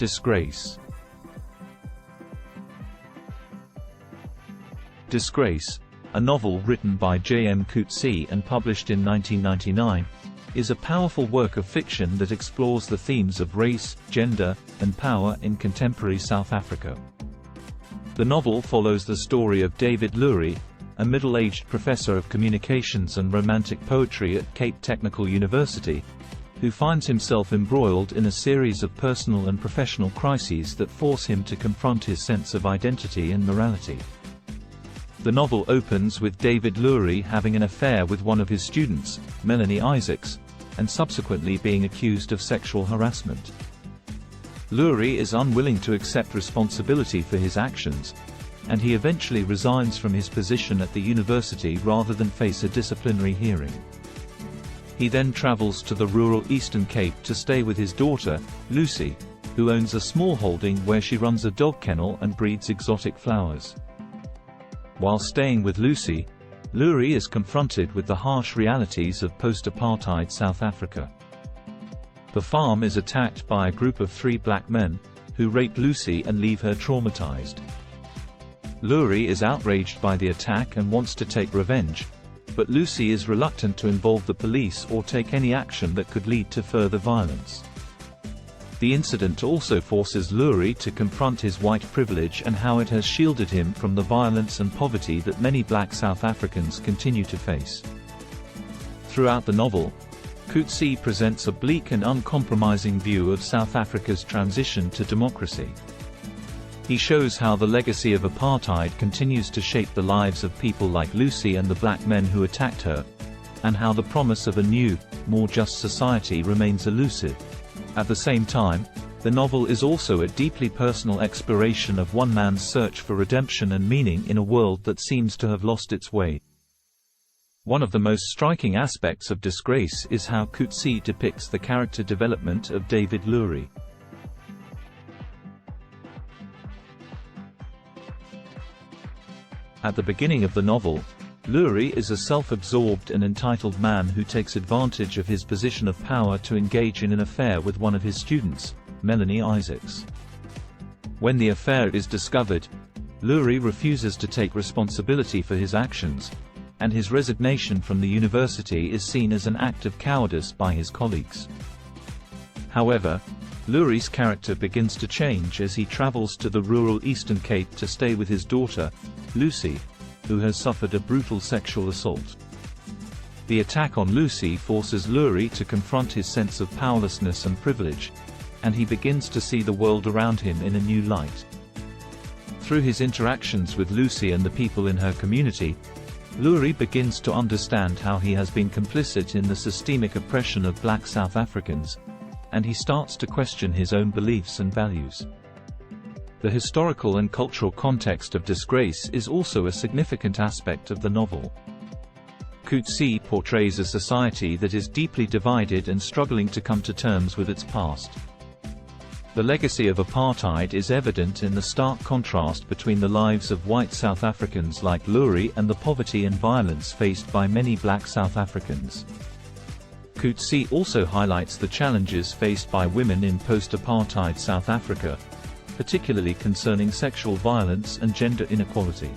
Disgrace. Disgrace, a novel written by 𝐂𝐨𝐞𝐿 and published in 1999, is a powerful work of fiction that explores the themes of race, gender, and power in contemporary South Africa. The novel follows the story of David Lurie, a middle-aged professor of communications and romantic poetry at Cape Technical University, who finds himself embroiled in a series of personal and professional crises that force him to confront his sense of identity and morality. The novel opens with David Lurie having an affair with one of his students, Melanie Isaacs, and subsequently being accused of sexual harassment. Lurie is unwilling to accept responsibility for his actions, and he eventually resigns from his position at the university rather than face a disciplinary hearing. He then travels to the rural Eastern Cape to stay with his daughter, Lucy, who owns a small holding where she runs a dog kennel and breeds exotic flowers. While staying with Lucy, Lurie is confronted with the harsh realities of post-apartheid South Africa. The farm is attacked by a group of 3 black men, who rape Lucy and leave her traumatized. Lurie is outraged by the attack and wants to take revenge, but Lucy is reluctant to involve the police or take any action that could lead to further violence. The incident also forces Lurie to confront his white privilege and how it has shielded him from the violence and poverty that many black South Africans continue to face. Throughout the novel, Coetzee presents a bleak and uncompromising view of South Africa's transition to democracy. He shows how the legacy of apartheid continues to shape the lives of people like Lucy and the black men who attacked her, and how the promise of a new, more just society remains elusive. At the same time, the novel is also a deeply personal exploration of one man's search for redemption and meaning in a world that seems to have lost its way. One of the most striking aspects of Disgrace is how Coetzee depicts the character development of David Lurie. At the beginning of the novel, Lurie is a self-absorbed and entitled man who takes advantage of his position of power to engage in an affair with one of his students, Melanie Isaacs. When the affair is discovered, Lurie refuses to take responsibility for his actions, and his resignation from the university is seen as an act of cowardice by his colleagues. However, Lurie's character begins to change as he travels to the rural Eastern Cape to stay with his daughter, Lucy, who has suffered a brutal sexual assault. The attack on Lucy forces Lurie to confront his sense of powerlessness and privilege, and he begins to see the world around him in a new light. Through his interactions with Lucy and the people in her community, Lurie begins to understand how he has been complicit in the systemic oppression of black South Africans, and he starts to question his own beliefs and values. The historical and cultural context of Disgrace is also a significant aspect of the novel. Coetzee portrays a society that is deeply divided and struggling to come to terms with its past. The legacy of apartheid is evident in the stark contrast between the lives of white South Africans like Lurie and the poverty and violence faced by many black South Africans. Coetzee also highlights the challenges faced by women in post-apartheid South Africa, particularly concerning sexual violence and gender inequality.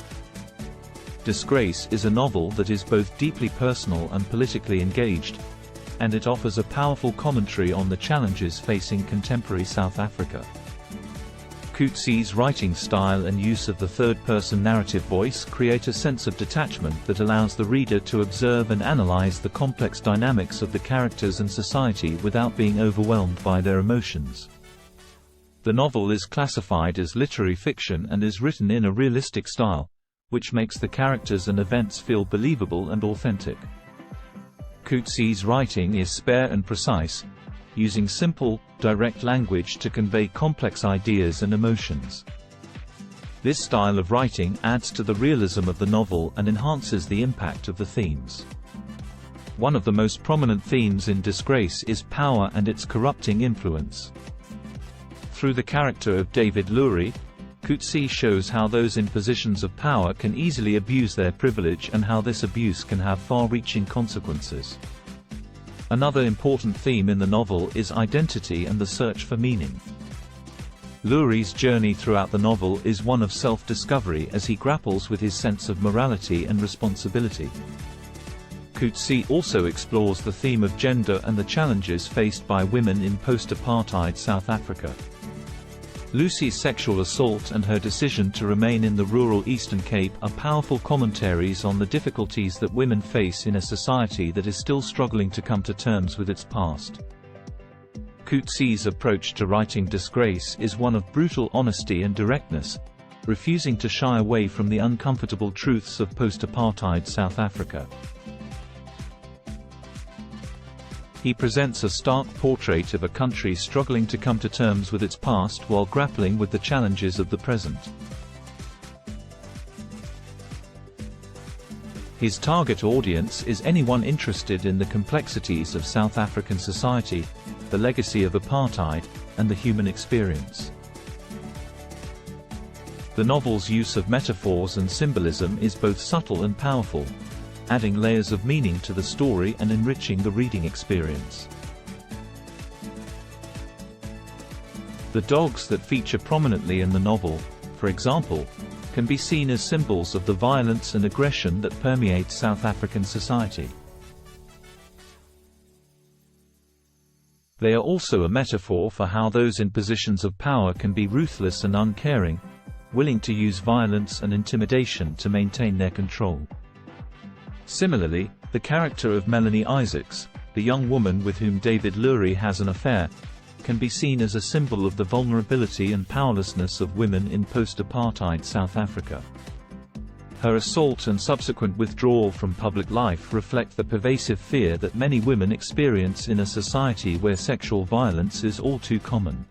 Disgrace is a novel that is both deeply personal and politically engaged, and it offers a powerful commentary on the challenges facing contemporary South Africa. Coetzee's writing style and use of the third-person narrative voice create a sense of detachment that allows the reader to observe and analyze the complex dynamics of the characters and society without being overwhelmed by their emotions. The novel is classified as literary fiction and is written in a realistic style, which makes the characters and events feel believable and authentic. Coetzee's writing is spare and precise, using simple, direct language to convey complex ideas and emotions. This style of writing adds to the realism of the novel and enhances the impact of the themes. One of the most prominent themes in Disgrace is power and its corrupting influence. Through the character of David Lurie, Coetzee shows how those in positions of power can easily abuse their privilege and how this abuse can have far-reaching consequences. Another important theme in the novel is identity and the search for meaning. Lurie's journey throughout the novel is one of self-discovery as he grapples with his sense of morality and responsibility. Coetzee also explores the theme of gender and the challenges faced by women in post-apartheid South Africa. Lucy's sexual assault and her decision to remain in the rural Eastern Cape are powerful commentaries on the difficulties that women face in a society that is still struggling to come to terms with its past. Coetzee's approach to writing Disgrace is one of brutal honesty and directness, refusing to shy away from the uncomfortable truths of post-apartheid South Africa. He presents a stark portrait of a country struggling to come to terms with its past while grappling with the challenges of the present. His target audience is anyone interested in the complexities of South African society, the legacy of apartheid, and the human experience. The novel's use of metaphors and symbolism is both subtle and powerful, adding layers of meaning to the story and enriching the reading experience. The dogs that feature prominently in the novel, for example, can be seen as symbols of the violence and aggression that permeates South African society. They are also a metaphor for how those in positions of power can be ruthless and uncaring, willing to use violence and intimidation to maintain their control. Similarly, the character of Melanie Isaacs, the young woman with whom David Lurie has an affair, can be seen as a symbol of the vulnerability and powerlessness of women in post-apartheid South Africa. Her assault and subsequent withdrawal from public life reflect the pervasive fear that many women experience in a society where sexual violence is all too common.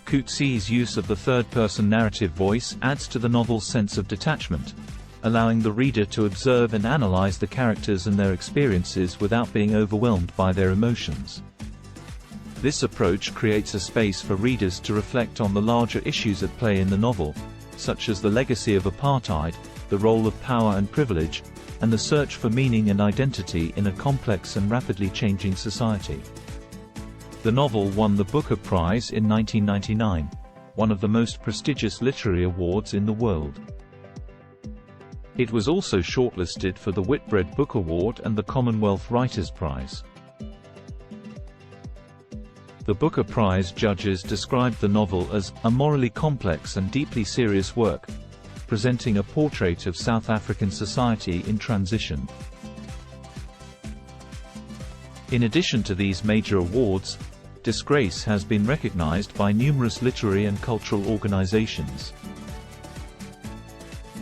Coetzee's use of the third-person narrative voice adds to the novel's sense of detachment, allowing the reader to observe and analyze the characters and their experiences without being overwhelmed by their emotions. This approach creates a space for readers to reflect on the larger issues at play in the novel, such as the legacy of apartheid, the role of power and privilege, and the search for meaning and identity in a complex and rapidly changing society. The novel won the Booker Prize in 1999, one of the most prestigious literary awards in the world. It was also shortlisted for the Whitbread Book Award and the Commonwealth Writers' Prize. The Booker Prize judges described the novel as a morally complex and deeply serious work, presenting a portrait of South African society in transition. In addition to these major awards, Disgrace has been recognized by numerous literary and cultural organizations.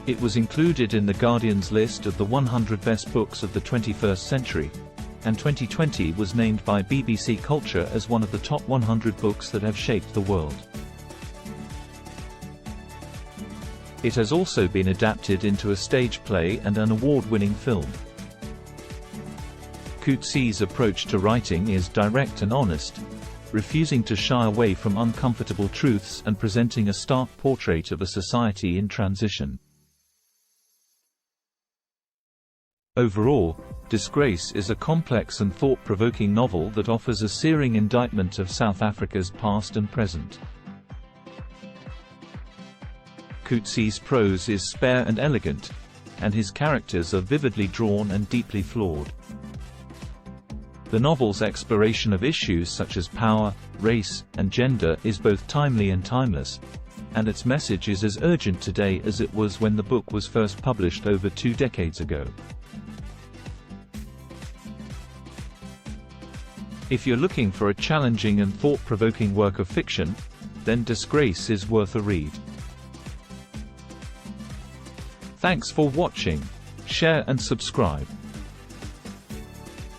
It was included in The Guardian's list of the 100 best books of the 21st century, and 2020 was named by BBC Culture as one of the top 100 books that have shaped the world. It has also been adapted into a stage play and an award-winning film. Coetzee's approach to writing is direct and honest, refusing to shy away from uncomfortable truths and presenting a stark portrait of a society in transition. Overall, Disgrace is a complex and thought-provoking novel that offers a searing indictment of South Africa's past and present. Coetzee's prose is spare and elegant, and his characters are vividly drawn and deeply flawed. The novel's exploration of issues such as power, race, and gender is both timely and timeless, and its message is as urgent today as it was when the book was first published over 2 decades ago. If you're looking for a challenging and thought-provoking work of fiction, then Disgrace is worth a read. Thanks for watching. Share and subscribe.